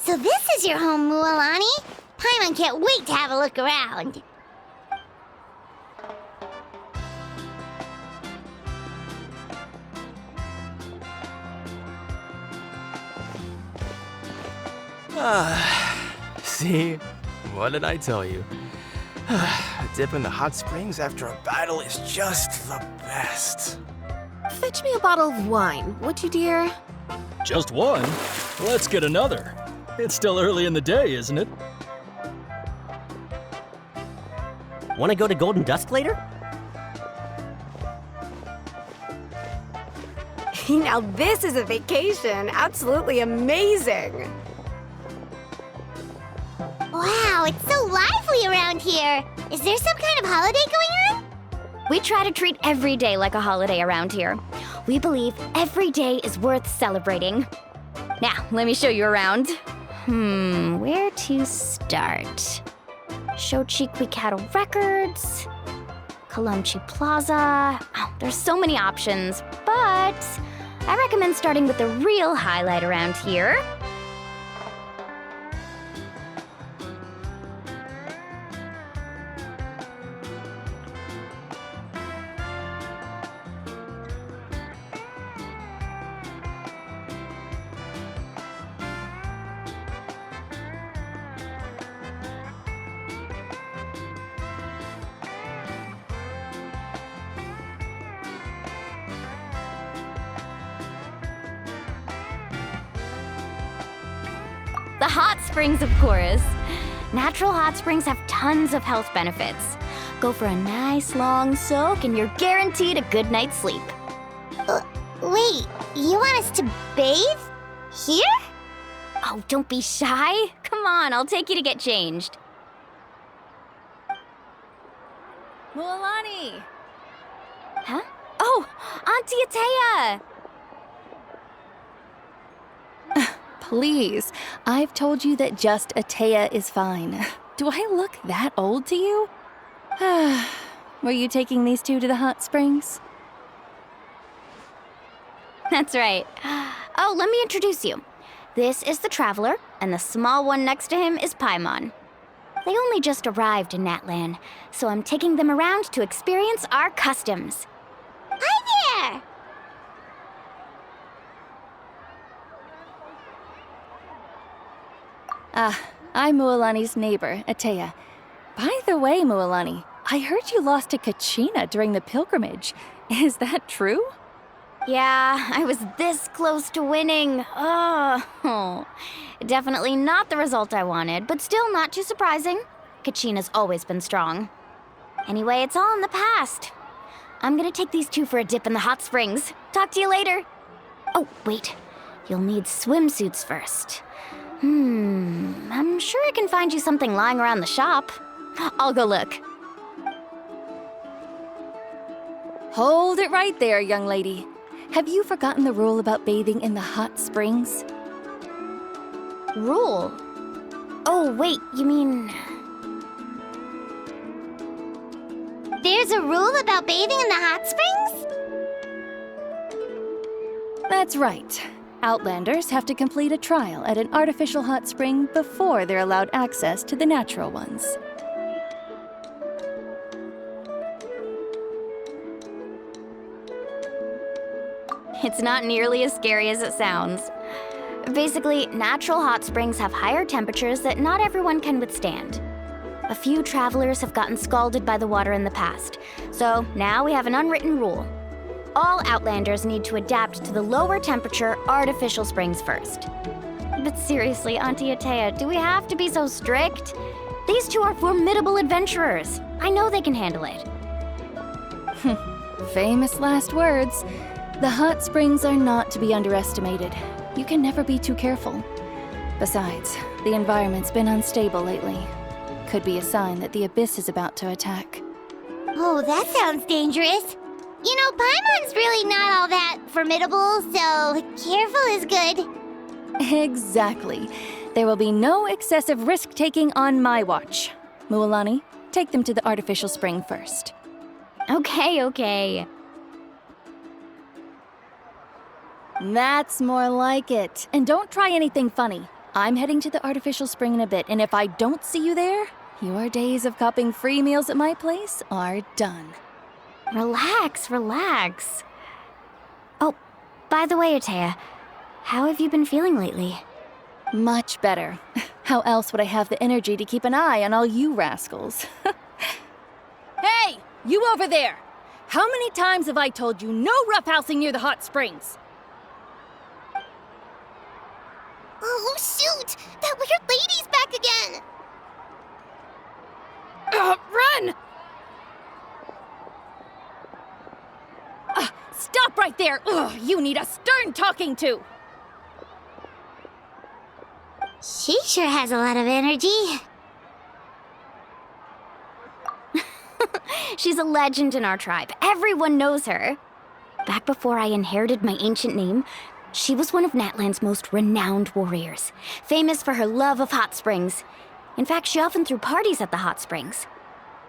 So this is your home, Mualani? Paimon can't wait to have a look around. See? What did I tell you? A dip in the hot springs after a battle is just the best. Fetch me a bottle of wine, would you, dear? Just one? Let's get another. It's still early in the day, isn't it? Want to go to Golden Dusk later? Now this is a vacation. Absolutely amazing. Wow, it's so lively around here. Is there some kind of holiday going on? We try to treat every day like a holiday around here. We believe every day is worth celebrating. Now, let me show you around. Where to start? Shochiku Cattle Records, Kalumchi Plaza. Oh, there's so many options, but I recommend starting with the real highlight around here. The hot springs, of course. Natural hot springs have tons of health benefits. Go for a nice long soak and you're guaranteed a good night's sleep. Wait, you want us to bathe? Here? Oh, don't be shy. Come on, I'll take you to get changed. Mualani! Huh? Oh, Auntie Atea! Please, I've told you that just Atea is fine. Do I look that old to you? Were you taking these two to the hot springs? That's right. Oh, let me introduce you. This is the Traveler, and the small one next to him is Paimon. They only just arrived in Natlan, so I'm taking them around to experience our customs. Hi there! I'm Mualani's neighbor, Atea. By the way, Mualani, I heard you lost to Kachina during the pilgrimage. Is that true? Yeah, I was this close to winning. Oh, definitely not the result I wanted, but still not too surprising. Kachina's always been strong. Anyway, it's all in the past. I'm gonna take these two for a dip in the hot springs. Talk to you later. Oh, wait. You'll need swimsuits first. I'm sure I can find you something lying around the shop. I'll go look. Hold it right there, young lady. Have you forgotten the rule about bathing in the hot springs? Rule? Oh, wait, you mean... There's a rule about bathing in the hot springs? That's right. Outlanders have to complete a trial at an artificial hot spring before they're allowed access to the natural ones. It's not nearly as scary as it sounds. Basically, natural hot springs have higher temperatures that not everyone can withstand. A few travelers have gotten scalded by the water in the past, so now we have an unwritten rule. All Outlanders need to adapt to the lower temperature artificial springs first. But seriously, Auntie Atea, do we have to be so strict? These two are formidable adventurers. I know they can handle it. Famous last words. The hot springs are not to be underestimated. You can never be too careful. Besides, the environment's been unstable lately. Could be a sign that the abyss is about to attack. Oh, that sounds dangerous. You know, Paimon's really not all that formidable, so careful is good. Exactly. There will be no excessive risk-taking on my watch. Mualani, take them to the artificial spring first. Okay. That's more like it. And don't try anything funny. I'm heading to the artificial spring in a bit, and if I don't see you there, your days of cupping free meals at my place are done. Relax, relax. Oh, by the way, Atea, how have you been feeling lately? Much better. How else would I have the energy to keep an eye on all you rascals? Hey, you over there! How many times have I told you no roughhousing near the hot springs? Oh, shoot! That weird lady's back again! Run! Stop right there! Ugh, you need a stern talking to! She sure has a lot of energy. She's a legend in our tribe. Everyone knows her. Back before I inherited my ancient name, she was one of Natlan's most renowned warriors, famous for her love of hot springs. In fact, she often threw parties at the hot springs.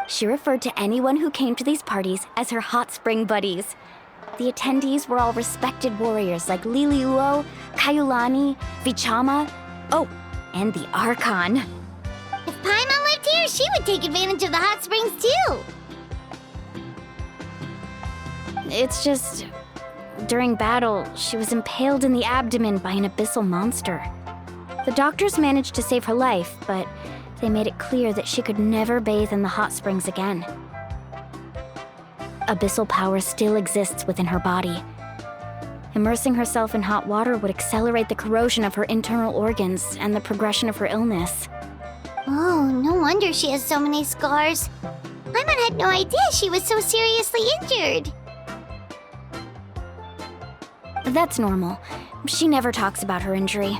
She referred to anyone who came to these parties as her hot spring buddies. The attendees were all respected warriors like Liliuo, Mualani, Vichama, oh, and the Archon. If Paimon lived here, she would take advantage of the hot springs too. It's just, during battle, she was impaled in the abdomen by an abyssal monster. The doctors managed to save her life, but they made it clear that she could never bathe in the hot springs again. Abyssal power still exists within her body. Immersing herself in hot water would accelerate the corrosion of her internal organs and the progression of her illness. Oh, no wonder she has so many scars. Paimon had no idea she was so seriously injured. That's normal. She never talks about her injury.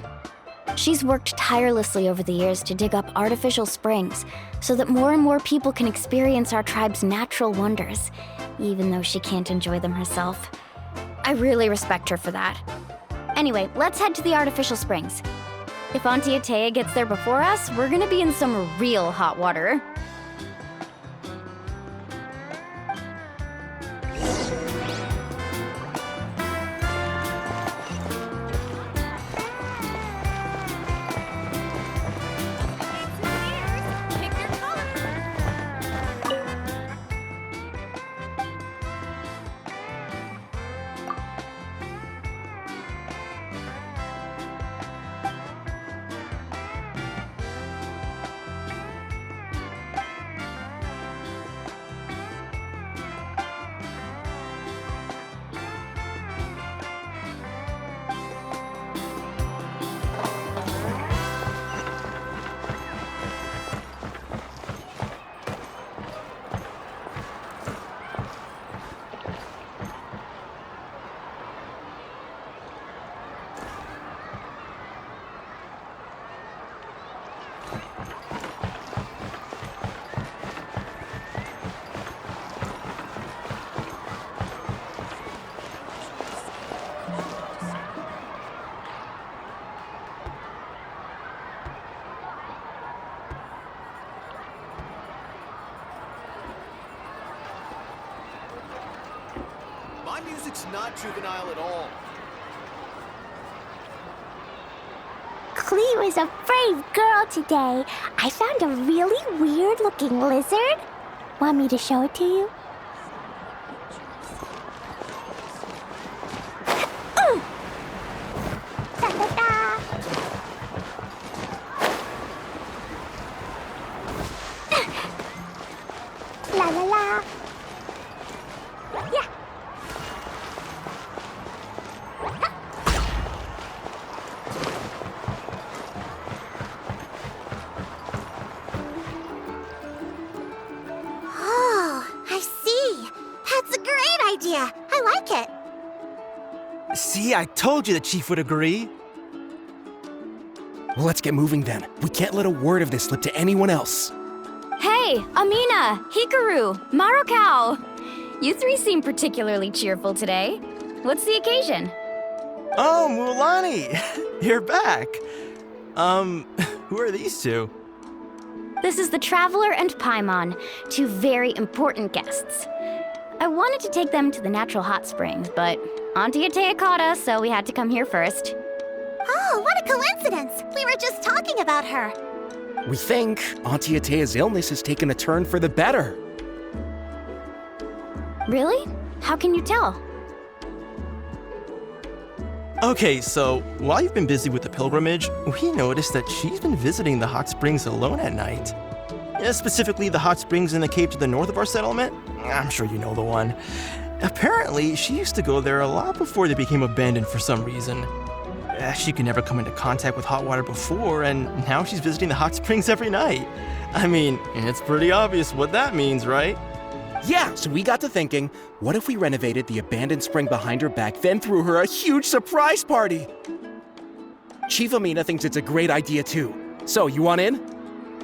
She's worked tirelessly over the years to dig up artificial springs so that more and more people can experience our tribe's natural wonders, even though she can't enjoy them herself. I really respect her for that. Anyway, let's head to the artificial springs. If Auntie Atea gets there before us, we're gonna be in some real hot water. My music's not juvenile at all. Klee was a brave girl today. I found a really weird-looking lizard. Want me to show it to you? Ooh! Da-da-da! La la la! Yeah! Idea. I like it. See, I told you the chief would agree. Well, let's get moving then. We can't let a word of this slip to anyone else. Hey, Amina, Hikaru, Marukao! You three seem particularly cheerful today. What's the occasion? Oh, Mualani! You're back. Who are these two? This is the Traveler and Paimon, two very important guests. I wanted to take them to the natural hot springs, but Auntie Atea caught us, so we had to come here first. Oh, what a coincidence! We were just talking about her. We think Auntie Atea's illness has taken a turn for the better. Really? How can you tell? Okay, so while you've been busy with the pilgrimage, we noticed that she's been visiting the hot springs alone at night. Specifically, the hot springs in the cave to the north of our settlement. I'm sure you know the one. Apparently, she used to go there a lot before they became abandoned for some reason. She could never come into contact with hot water before, and now she's visiting the hot springs every night. I mean, it's pretty obvious what that means, right? Yeah, so we got to thinking, what if we renovated the abandoned spring behind her back, then threw her a huge surprise party? Chief Amina thinks it's a great idea too. So, you want in?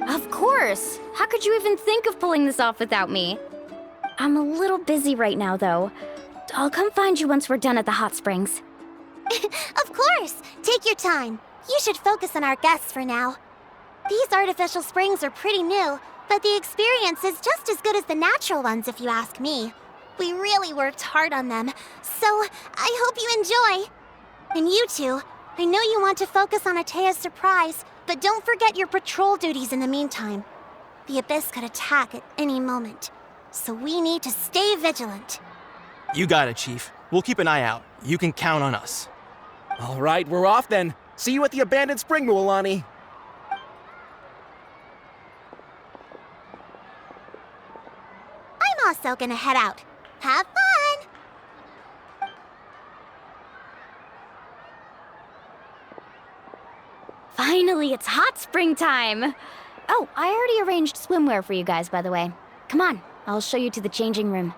Of course! How could you even think of pulling this off without me? I'm a little busy right now, though. I'll come find you once we're done at the hot springs. Of course! Take your time. You should focus on our guests for now. These artificial springs are pretty new, but the experience is just as good as the natural ones if you ask me. We really worked hard on them, so I hope you enjoy. And you two, I know you want to focus on Atea's surprise, but don't forget your patrol duties in the meantime. The Abyss could attack at any moment, so we need to stay vigilant. You got it, Chief. We'll keep an eye out. You can count on us. All right, we're off then. See you at the abandoned spring, Mualani. I'm also gonna head out. Have fun! Finally, it's hot spring time! Oh, I already arranged swimwear for you guys, by the way. Come on, I'll show you to the changing room.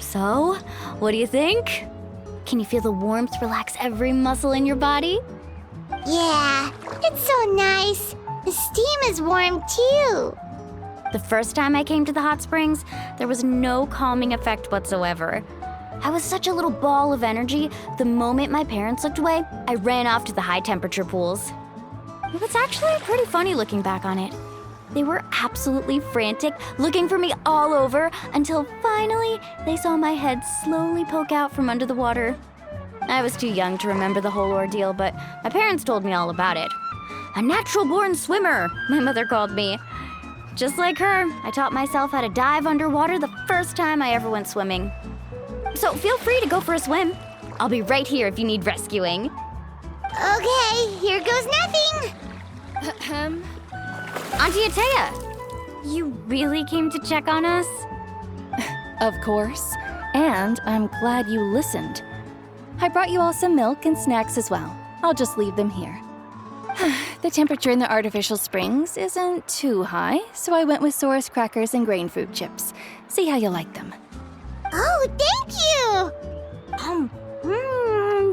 So, what do you think? Can you feel the warmth relax every muscle in your body? Yeah, it's so nice. The steam is warm too. The first time I came to the hot springs, there was no calming effect whatsoever. I was such a little ball of energy, the moment my parents looked away, I ran off to the high temperature pools. It was actually pretty funny looking back on it. They were absolutely frantic, looking for me all over, until finally they saw my head slowly poke out from under the water. I was too young to remember the whole ordeal, but my parents told me all about it. A natural-born swimmer, my mother called me. Just like her, I taught myself how to dive underwater the first time I ever went swimming. So feel free to go for a swim. I'll be right here if you need rescuing. Okay, here goes nothing. Auntie Atea, you really came to check on us? Of course. And I'm glad you listened. I brought you all some milk and snacks as well. I'll just leave them here. The temperature in the artificial springs isn't too high, so I went with Saurus crackers and grain fruit chips. See how you like them. Oh, thank you!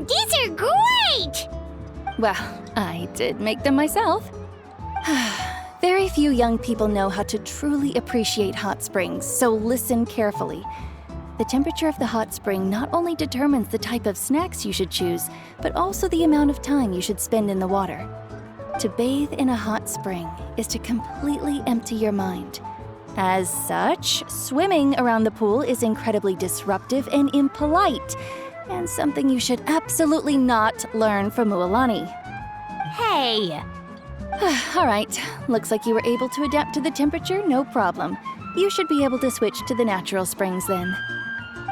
These are great! Well, I did make them myself. Very few young people know how to truly appreciate hot springs, so listen carefully. The temperature of the hot spring not only determines the type of snacks you should choose, but also the amount of time you should spend in the water. To bathe in a hot spring is to completely empty your mind. As such, swimming around the pool is incredibly disruptive and impolite, and something you should absolutely not learn from Mualani. Hey! All right, looks like you were able to adapt to the temperature, no problem. You should be able to switch to the natural springs then.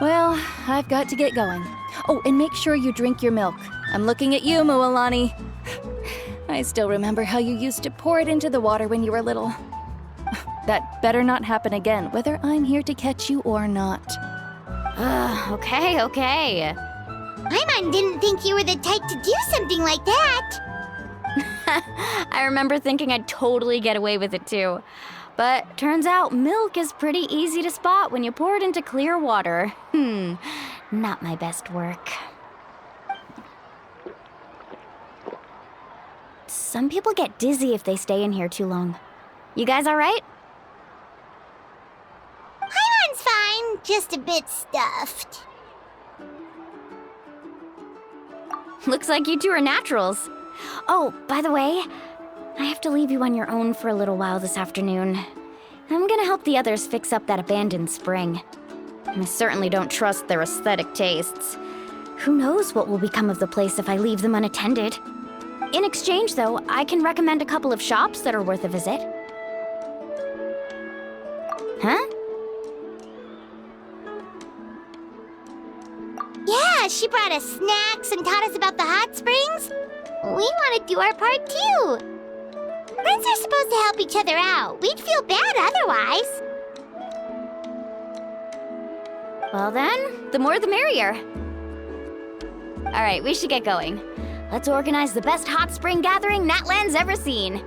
Well, I've got to get going. Oh, and make sure you drink your milk. I'm looking at you, Mualani. I still remember how you used to pour it into the water when you were little. That better not happen again, whether I'm here to catch you or not. Okay. Paimon didn't think you were the type to do something like that. I remember thinking I'd totally get away with it too. But turns out milk is pretty easy to spot when you pour it into clear water. Not my best work. Some people get dizzy if they stay in here too long. You guys all right? Paimon's fine, just a bit stuffed. Looks like you two are naturals. Oh, by the way, I have to leave you on your own for a little while this afternoon. I'm gonna help the others fix up that abandoned spring. I certainly don't trust their aesthetic tastes. Who knows what will become of the place if I leave them unattended? In exchange, though, I can recommend a couple of shops that are worth a visit. Huh? Yeah, she brought us snacks and taught us about the hot springs. We want to do our part too. Friends are supposed to help each other out. We'd feel bad otherwise. Well then, the more the merrier. All right, we should get going. Let's organize the best hot spring gathering Natlan's ever seen.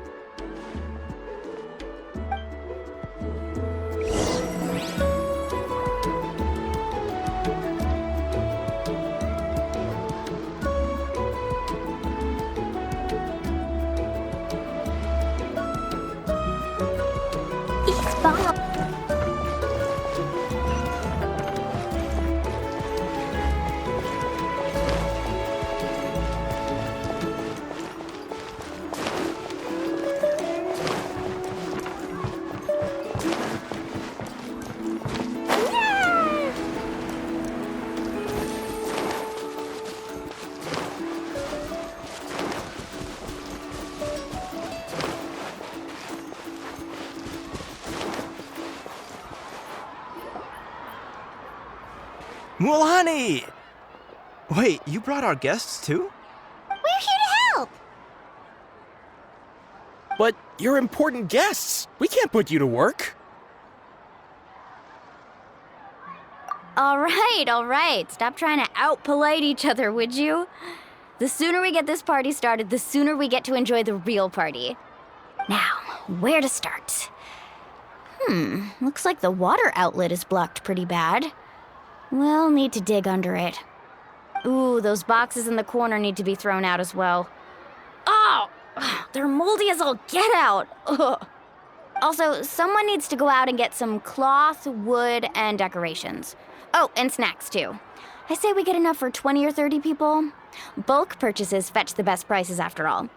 Mualani! Wait, you brought our guests too? We're here to help. But you're important guests. We can't put you to work. All right. Stop trying to out-polite each other, would you? The sooner we get this party started, the sooner we get to enjoy the real party. Now, where to start? Looks like the water outlet is blocked pretty bad. We'll need to dig under it. Ooh, those boxes in the corner need to be thrown out as well. Oh! They're moldy as all get out! Ugh. Also, someone needs to go out and get some cloth, wood, and decorations. Oh, and snacks too. I say we get enough for 20 or 30 people. Bulk purchases fetch the best prices after all.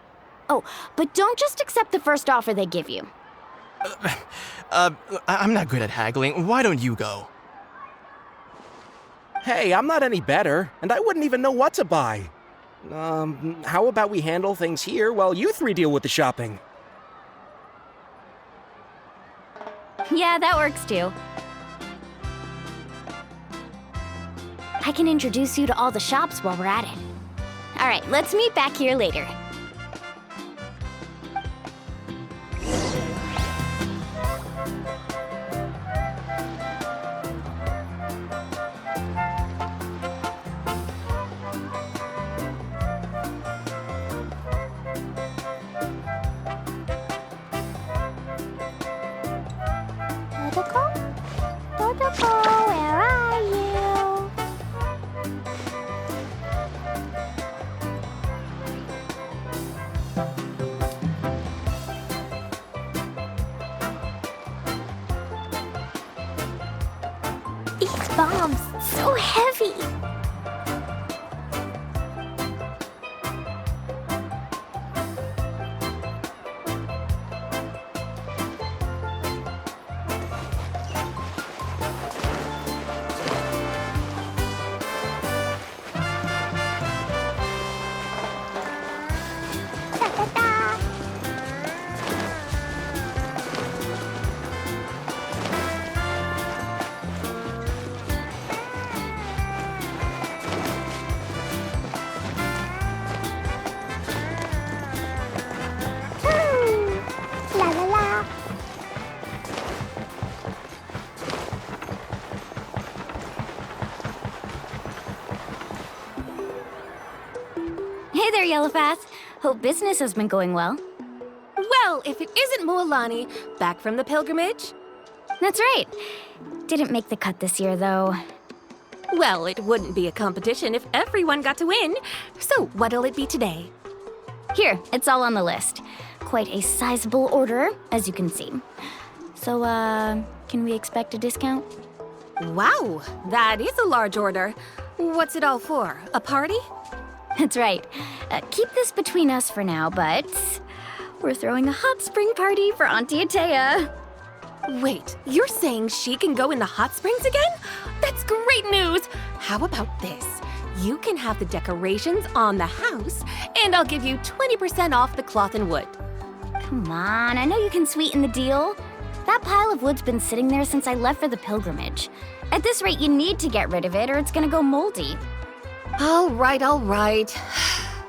Oh, but don't just accept the first offer they give you. I'm not good at haggling. Why don't you go? Hey, I'm not any better, and I wouldn't even know what to buy. How about we handle things here while you three deal with the shopping? Yeah, that works too. I can introduce you to all the shops while we're at it. All right, let's meet back here later. Protocol, where are you? These bombs, so heavy. Yellowfath. Hope business has been going well. Well, if it isn't Mualani, back from the pilgrimage? That's right. Didn't make the cut this year, though. Well, it wouldn't be a competition if everyone got to win. So what'll it be today? Here, it's all on the list. Quite a sizable order, as you can see. So, can we expect a discount? Wow, that is a large order. What's it all for? A party? That's right. Keep this between us for now, but we're throwing a hot spring party for Auntie Atea. Wait, you're saying she can go in the hot springs again? That's great news! How about this? You can have the decorations on the house, and I'll give you 20% off the cloth and wood. Come on, I know you can sweeten the deal. That pile of wood's been sitting there since I left for the pilgrimage. At this rate, you need to get rid of it or it's gonna go moldy. All right.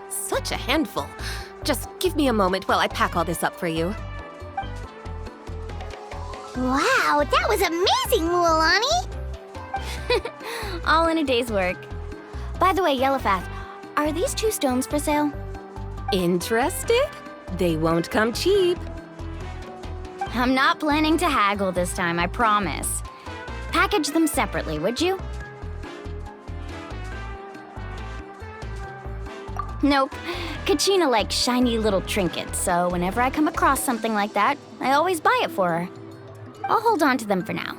Such a handful. Just give me a moment while I pack all this up for you. Wow, that was amazing, Mualani! All in a day's work. By the way, Yellowfath, are these 2 stones for sale? Interested? They won't come cheap. I'm not planning to haggle this time, I promise. Package them separately, would you? Nope. Kachina likes shiny little trinkets, so whenever I come across something like that, I always buy it for her. I'll hold on to them for now.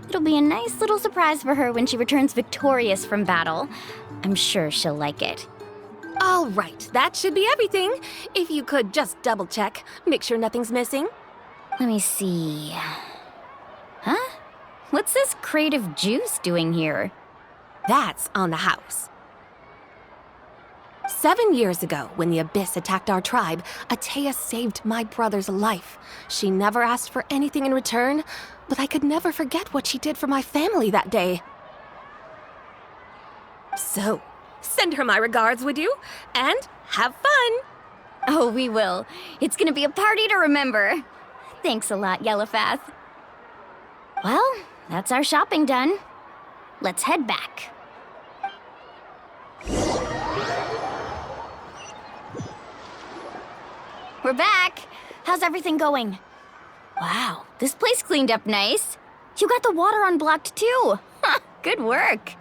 It'll be a nice little surprise for her when she returns victorious from battle. I'm sure she'll like it. All right, that should be everything. If you could just double check, make sure nothing's missing. Let me see. Huh? What's this crate of juice doing here? That's on the house. 7 years ago, when the Abyss attacked our tribe, Atea saved my brother's life. She never asked for anything in return, but I could never forget what she did for my family that day. So, send her my regards, would you? And have fun! Oh, we will. It's gonna be a party to remember. Thanks a lot, Yellowfath. Well, that's our shopping done. Let's head back. We're back. How's everything going? Wow, this place cleaned up nice. You got the water unblocked too. Good work.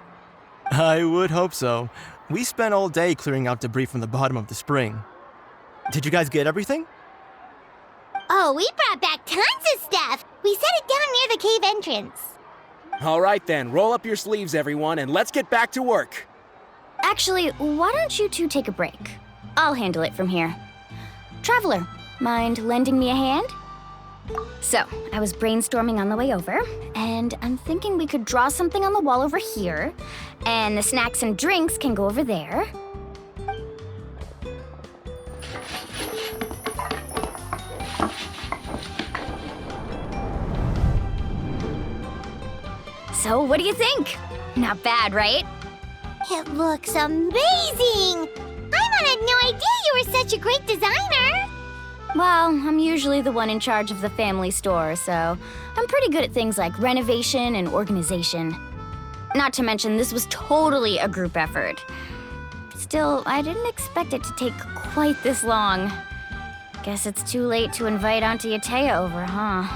I would hope so. We spent all day clearing out debris from the bottom of the spring. Did you guys get everything? Oh, we brought back tons of stuff! We set it down near the cave entrance. All right then, roll up your sleeves, everyone, and let's get back to work. Actually, why don't you two take a break? I'll handle it from here. Traveler, mind lending me a hand? So, I was brainstorming on the way over, and I'm thinking we could draw something on the wall over here, and the snacks and drinks can go over there. So, what do you think? Not bad, right? It looks amazing! Paimon had no idea you were such a great designer! Well, I'm usually the one in charge of the family store, so I'm pretty good at things like renovation and organization. Not to mention, this was totally a group effort. Still, I didn't expect it to take quite this long. Guess it's too late to invite Auntie Atea over, huh?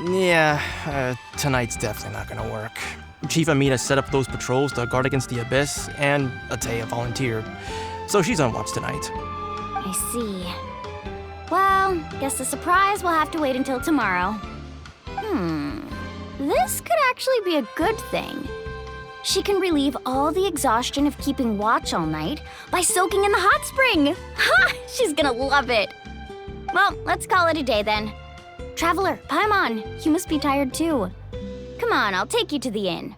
Yeah, tonight's definitely not gonna work. Chief Amita set up those patrols to guard against the Abyss, and Atea volunteered. So she's on watch tonight. I see. Well, guess the surprise will have to wait until tomorrow. This could actually be a good thing. She can relieve all the exhaustion of keeping watch all night by soaking in the hot spring. Ha! She's gonna love it. Well, let's call it a day then. Traveler, Paimon, you must be tired too. Come on, I'll take you to the inn.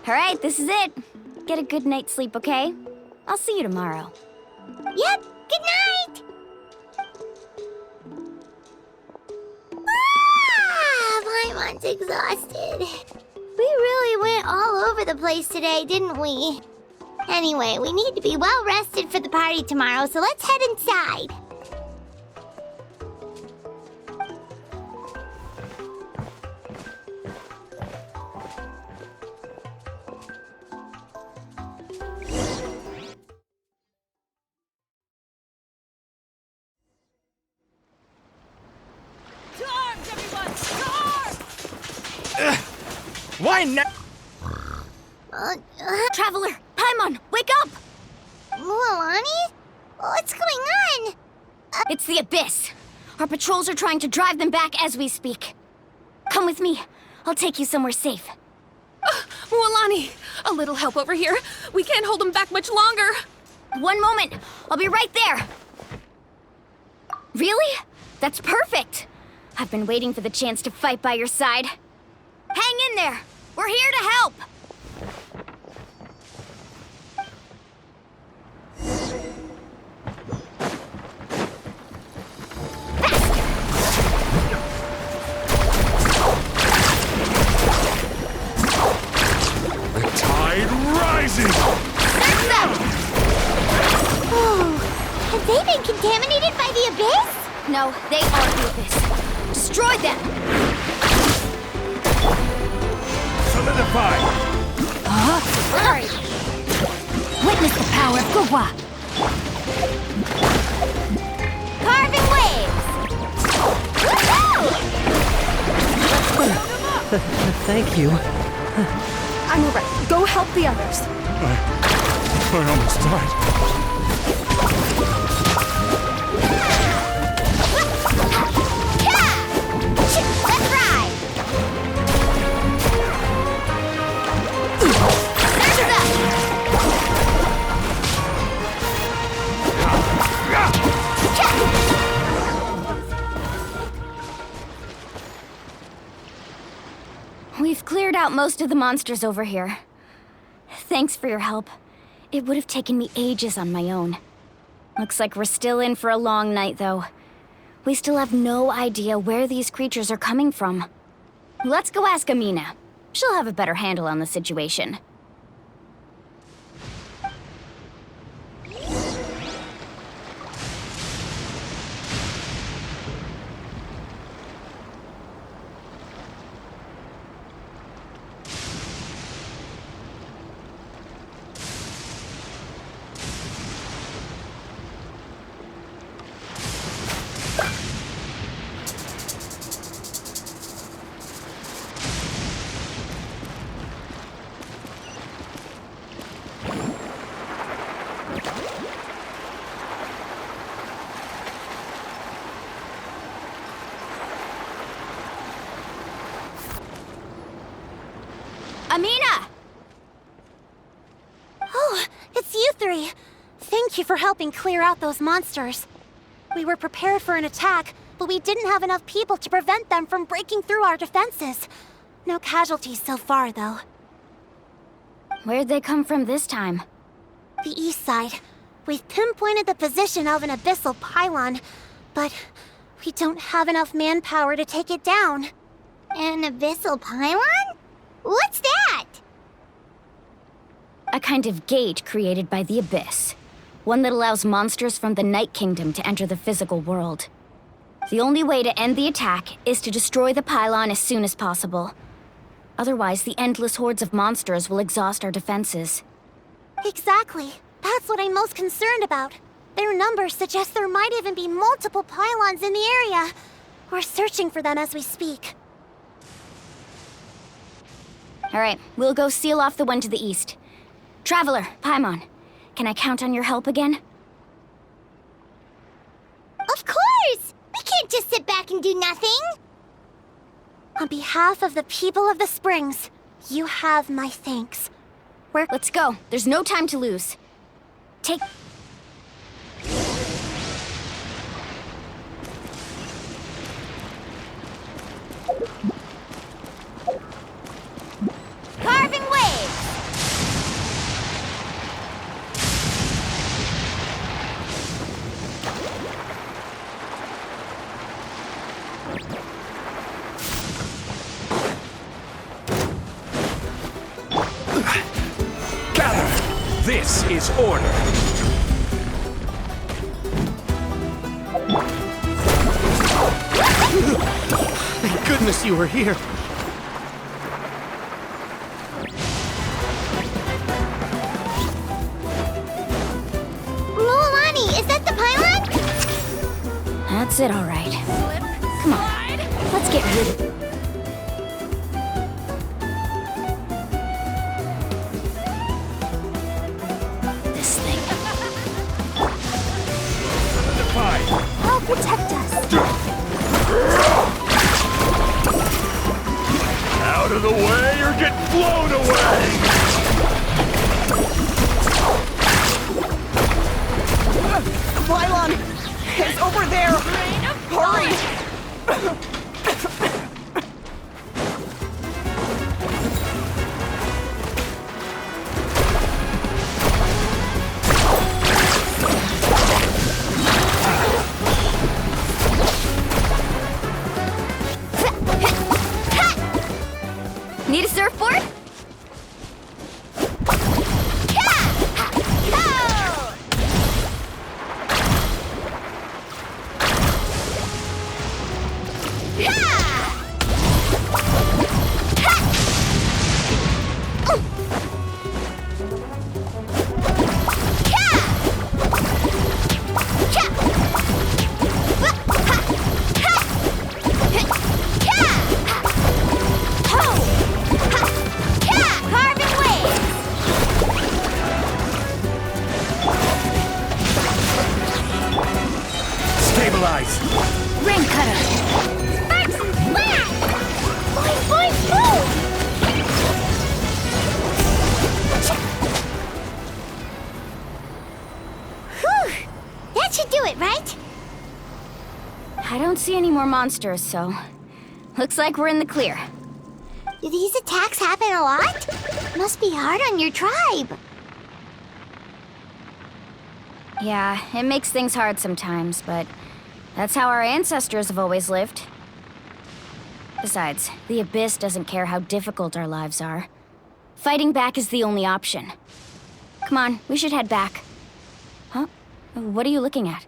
All right, this is it. Get a good night's sleep, okay? I'll see you tomorrow. Yep, good night! Paimon's exhausted. We really went all over the place today, didn't we? Anyway, we need to be well rested for the party tomorrow, so let's head inside. Why not? Traveler, Paimon, wake up! Mualani? What's going on? It's the Abyss. Our patrols are trying to drive them back as we speak. Come with me. I'll take you somewhere safe. Mualani, a little help over here. We can't hold them back much longer. One moment. I'll be right there. Really? That's perfect. I've been waiting for the chance to fight by your side. Hang in there. We're here to help. The tide rises! That's them! Oh, have they been contaminated by the Abyss? No, they are the Abyss. Destroy them! Solidify! Hurry! Witness the power of Gugwa! Carving waves! Thank you. I'm alright. Go help the others. I almost died. Let's ride! We've cleared out most of the monsters over here. Thanks for your help. It would have taken me ages on my own. Looks like we're still in for a long night, though. We still have no idea where these creatures are coming from. Let's go ask Amina. She'll have a better handle on the situation. Amina! Oh, it's you three. Thank you for helping clear out those monsters. We were prepared for an attack, but we didn't have enough people to prevent them from breaking through our defenses. No casualties so far, though. Where'd they come from this time? The east side. We've pinpointed the position of an abyssal pylon, but we don't have enough manpower to take it down. An abyssal pylon? What's that? A kind of gate created by the Abyss. One that allows monsters from the Night Kingdom to enter the physical world. The only way to end the attack is to destroy the pylon as soon as possible. Otherwise, the endless hordes of monsters will exhaust our defenses. Exactly. That's what I'm most concerned about. Their numbers suggest there might even be multiple pylons in the area. We're searching for them as we speak. All right, we'll go seal off the one to the east. Traveler, Paimon, can I count on your help again? Of course! We can't just sit back and do nothing! On behalf of the people of the Springs, you have my thanks. Let's go. There's no time to lose. Take... Carving waves! This is order. Thank goodness you were here. Mualani, is that the pylon? That's it, all right. Come on, let's get rid of it. This thing. Help protect us. Out of the way or get blown away! Pylon is over there! Hurry! Need a surfboard? Stabilize! Rain cutter! Sparks and splash! Boing, boing, boom! Whew! That should do it, right? I don't see any more monsters, so looks like we're in the clear. Do these attacks happen a lot? Must be hard on your tribe. Yeah, it makes things hard sometimes, but that's how our ancestors have always lived. Besides, the Abyss doesn't care how difficult our lives are. Fighting back is the only option. Come on, we should head back. Huh? What are you looking at?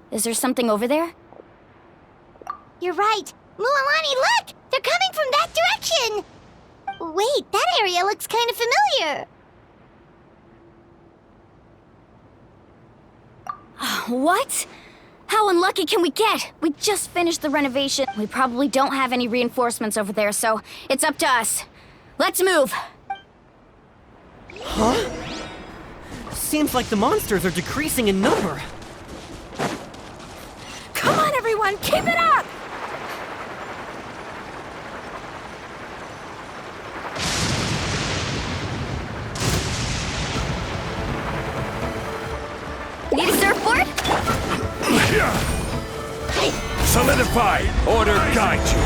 Is there something over there? You're right. Mualani, look! They're coming from that direction! Wait, that area looks kind of familiar. What? How unlucky can we get? We just finished the renovation. We probably don't have any reinforcements over there, so it's up to us. Let's move! Huh? Seems like the monsters are decreasing in number. Come on, everyone, keep it up! Need a surfboard? Solidify! Order guide you!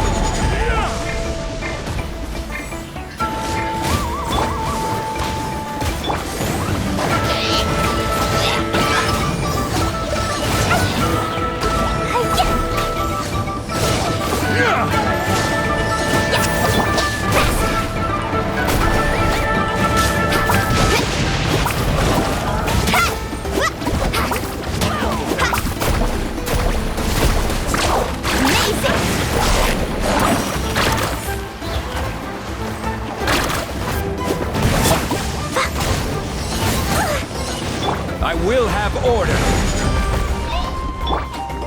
I will have order!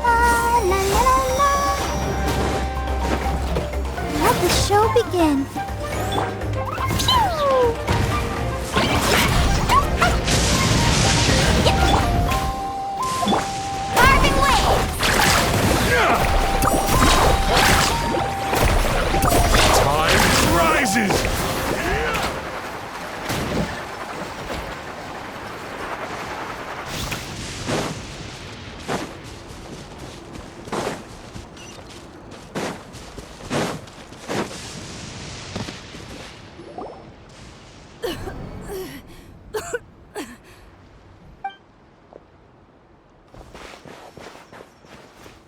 La la la la. Let the show begin. Carving waves! Time rises!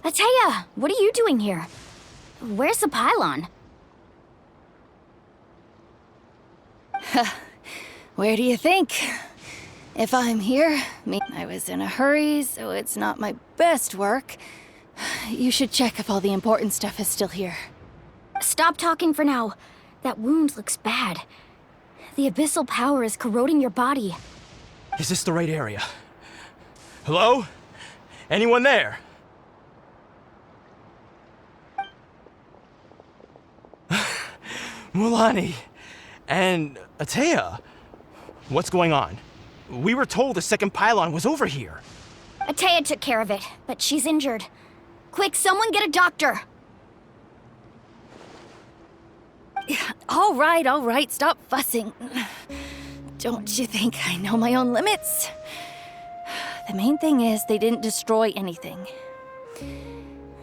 Ataya, what are you doing here? Where's the pylon? Where do you think? If I'm here, I was in a hurry, so it's not my best work. You should check if all the important stuff is still here. Stop talking for now. That wound looks bad. The abyssal power is corroding your body. Is this the right area? Hello? Anyone there? Mualani and Atea. What's going on? We were told the second pylon was over here. Atea took care of it, but she's injured. Quick, someone get a doctor! All right, stop fussing. Don't you think I know my own limits? The main thing is they didn't destroy anything.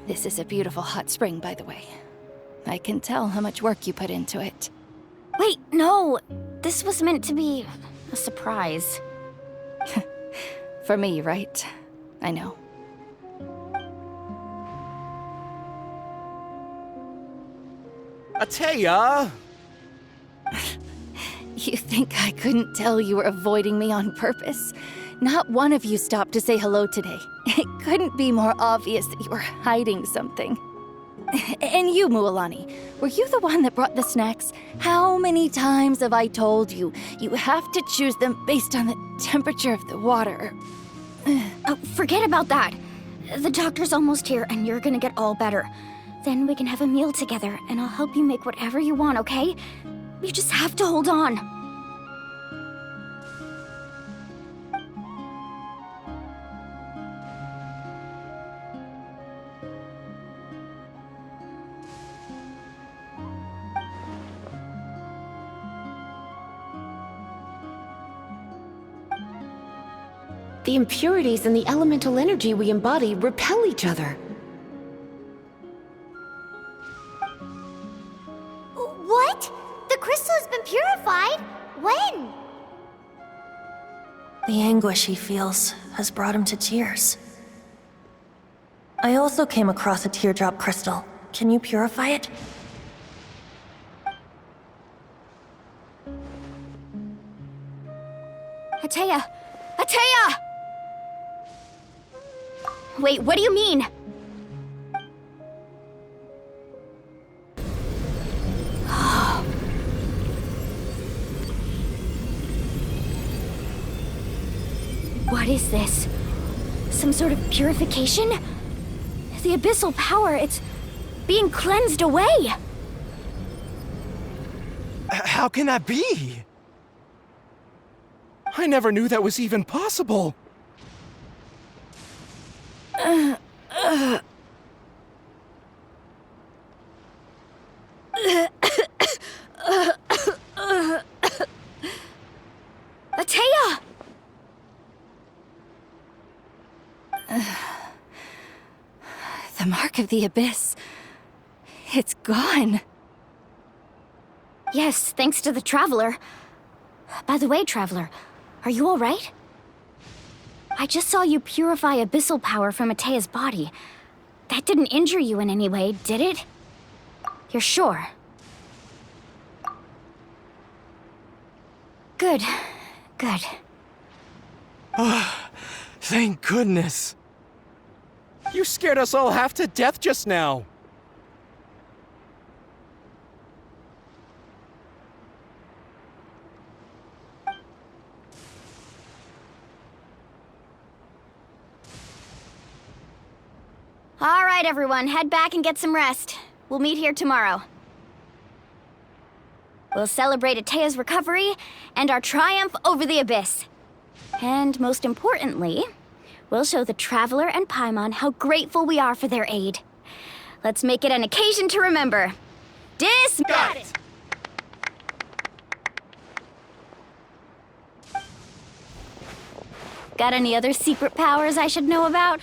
This is a beautiful hot spring, by the way. I can tell how much work you put into it. Wait, no! This was meant to be a surprise. For me, right? I know. Atea! You think I couldn't tell you were avoiding me on purpose? Not one of you stopped to say hello today. It couldn't be more obvious that you were hiding something. And you, Mualani, were you the one that brought the snacks? How many times have I told you, you have to choose them based on the temperature of the water? Oh, forget about that. The doctor's almost here, and you're gonna get all better. Then we can have a meal together, and I'll help you make whatever you want, okay? You just have to hold on. The impurities and the elemental energy we embody repel each other. What? The crystal has been purified? When? The anguish he feels has brought him to tears. I also came across a teardrop crystal. Can you purify it? Atea! Atea! Wait, what do you mean? What is this? Some sort of purification? The abyssal power, it's being cleansed away! How can that be? I never knew that was even possible. Atea! The mark of the abyss. It's gone. Yes, thanks to the Traveler. By the way, Traveler, are you all right? I just saw you purify abyssal power from Atea's body. That didn't injure you in any way, did it? You're sure? Good. Good. Thank goodness. You scared us all half to death just now. All right, everyone, head back and get some rest. We'll meet here tomorrow. We'll celebrate Atea's recovery and our triumph over the abyss. And most importantly, we'll show the Traveler and Paimon how grateful we are for their aid. Let's make it an occasion to remember. Dismissed! Got it! Got any other secret powers I should know about?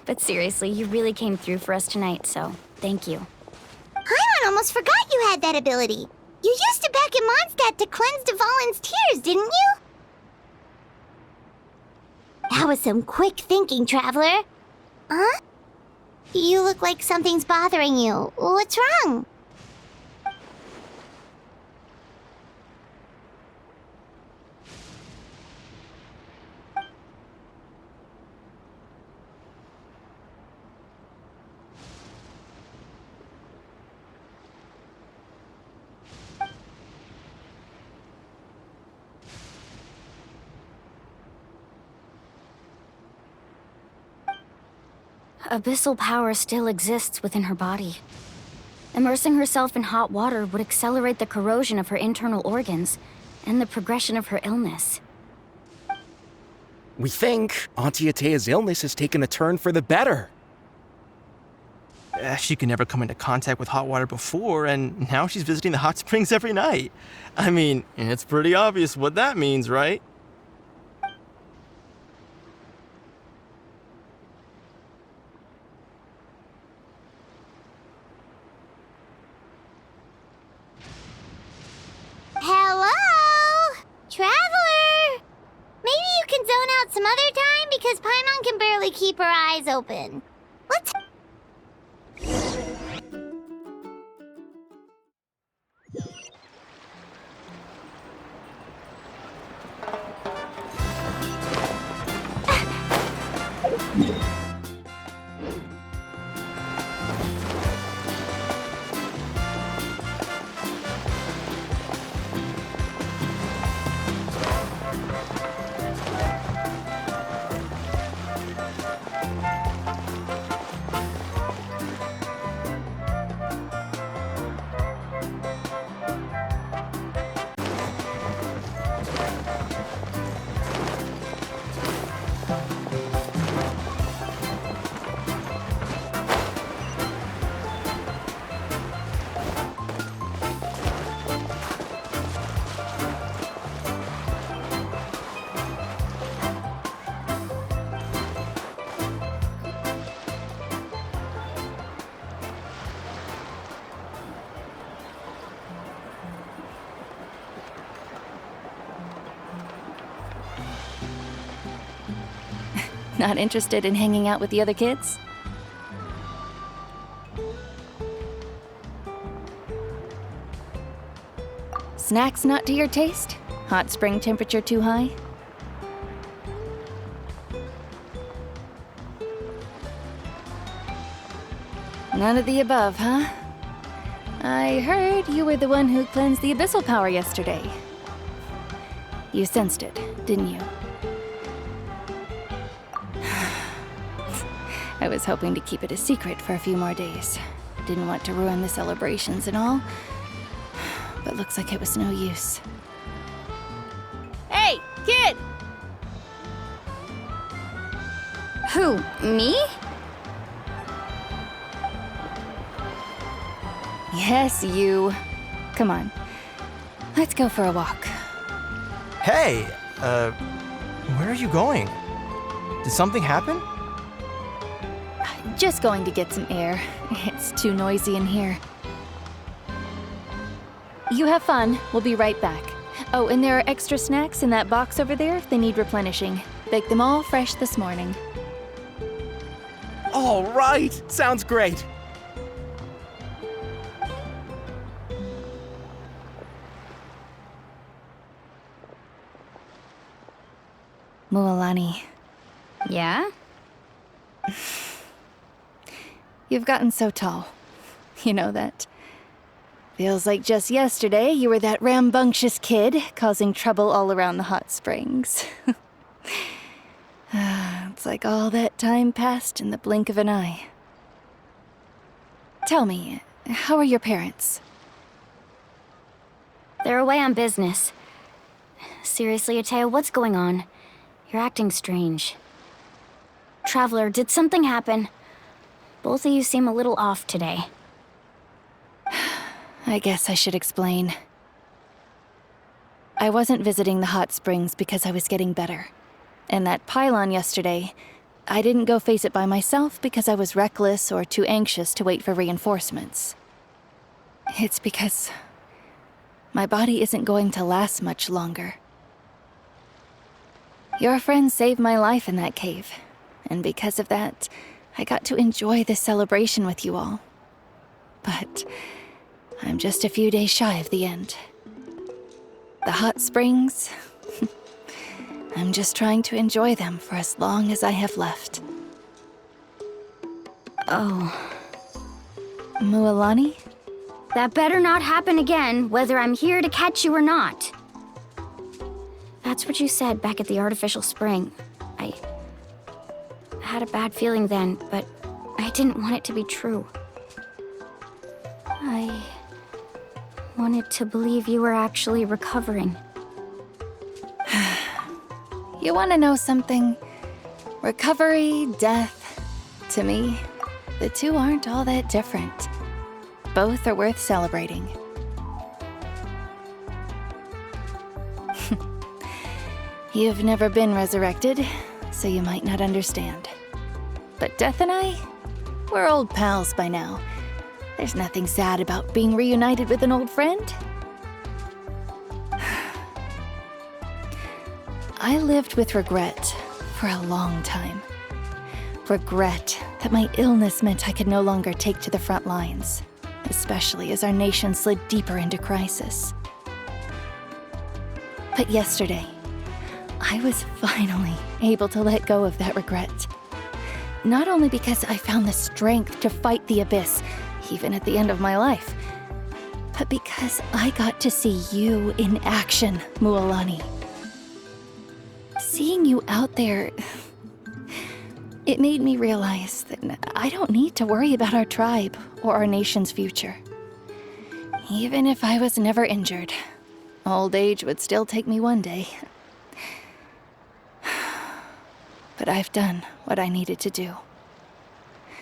But seriously, you really came through for us tonight, so thank you. Paimon almost forgot you had that ability. You used it back in Mondstadt to cleanse Dvalin's tears, didn't you? That was some quick thinking, Traveler. Huh? You look like something's bothering you. What's wrong? abyssal power still exists within her body. Immersing herself in hot water would accelerate the corrosion of her internal organs and the progression of her illness. We think Auntie Atea's illness has taken a turn for the better. She could never come into contact with hot water before, and now she's visiting the hot springs every night. I mean, it's pretty obvious what that means, right? Hello? Traveler! Maybe you can zone out some other time because Paimon can barely keep her eyes open. Let's... Not interested in hanging out with the other kids? Snacks not to your taste? Hot spring temperature too high? None of the above, huh? I heard you were the one who cleansed the abyssal power yesterday. You sensed it, didn't you? I was hoping to keep it a secret for a few more days. Didn't want to ruin the celebrations and all, but looks like it was no use. Hey, kid! Who, me? Yes, you. Come on. Let's go for a walk. Hey, where are you going? Did something happen? Just going to get some air. It's too noisy in here. You have fun. We'll be right back. Oh, and there are extra snacks in that box over there if they need replenishing. Baked them all fresh this morning. All right! Sounds great! Mualani. Yeah? You've gotten so tall. You know that. Feels like just yesterday you were that rambunctious kid causing trouble all around the hot springs. It's like all that time passed in the blink of an eye. Tell me, how are your parents? They're away on business. Seriously, Atea, what's going on? You're acting strange. Traveler, did something happen? Both of you seem a little off today. I guess I should explain. I wasn't visiting the hot springs because I was getting better. And that pylon yesterday, I didn't go face it by myself because I was reckless or too anxious to wait for reinforcements. It's because my body isn't going to last much longer. Your friend saved my life in that cave, and because of that, I got to enjoy this celebration with you all. But I'm just a few days shy of the end. The hot springs, I'm just trying to enjoy them for as long as I have left. Oh. Mualani? That better not happen again, whether I'm here to catch you or not. That's what you said back at the artificial spring. I had a bad feeling then, but I didn't want it to be true. I wanted to believe you were actually recovering. You want to know something? Recovery, death, to me, the two aren't all that different. Both are worth celebrating. You've never been resurrected, so you might not understand. But Death and I, we're old pals by now. There's nothing sad about being reunited with an old friend. I lived with regret for a long time. Regret that my illness meant I could no longer take to the front lines, especially as our nation slid deeper into crisis. But yesterday, I was finally able to let go of that regret. Not only because I found the strength to fight the abyss, even at the end of my life, but because I got to see you in action, Mualani. Seeing you out there, it made me realize that I don't need to worry about our tribe or our nation's future. Even if I was never injured, old age would still take me one day. But I've done what I needed to do.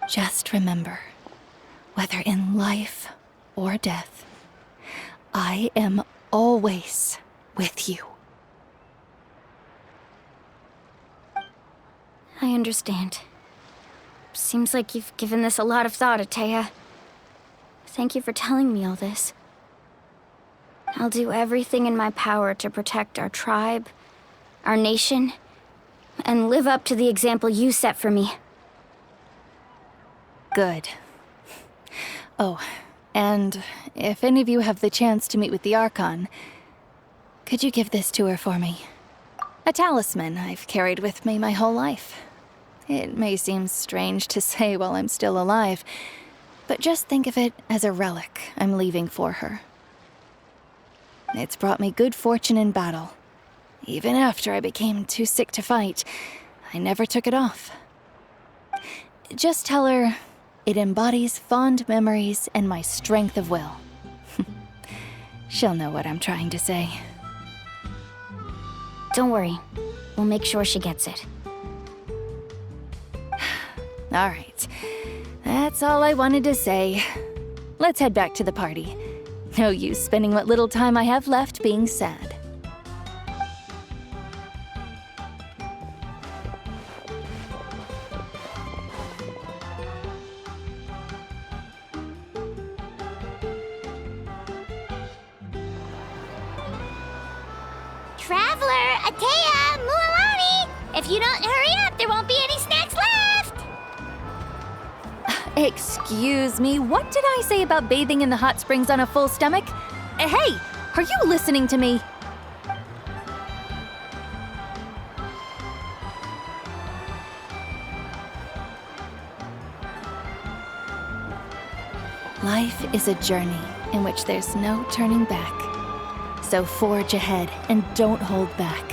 Just remember, whether in life or death, I am always with you. I understand. Seems like you've given this a lot of thought, Atea. Thank you for telling me all this. I'll do everything in my power to protect our tribe, our nation, and live up to the example you set for me. Good. Oh, and if any of you have the chance to meet with the Archon, could you give this to her for me? A talisman I've carried with me my whole life. It may seem strange to say while I'm still alive, but just think of it as a relic I'm leaving for her. It's brought me good fortune in battle. Even after I became too sick to fight, I never took it off. Just tell her it embodies fond memories and my strength of will. She'll know what I'm trying to say. Don't worry. We'll make sure she gets it. All right. That's all I wanted to say. Let's head back to the party. No use spending what little time I have left being sad. Traveler, Atea, Mualani! If you don't hurry up, there won't be any snacks left! Excuse me, what did I say about bathing in the hot springs on a full stomach? Hey, are you listening to me? Life is a journey in which there's no turning back. So forge ahead and don't hold back.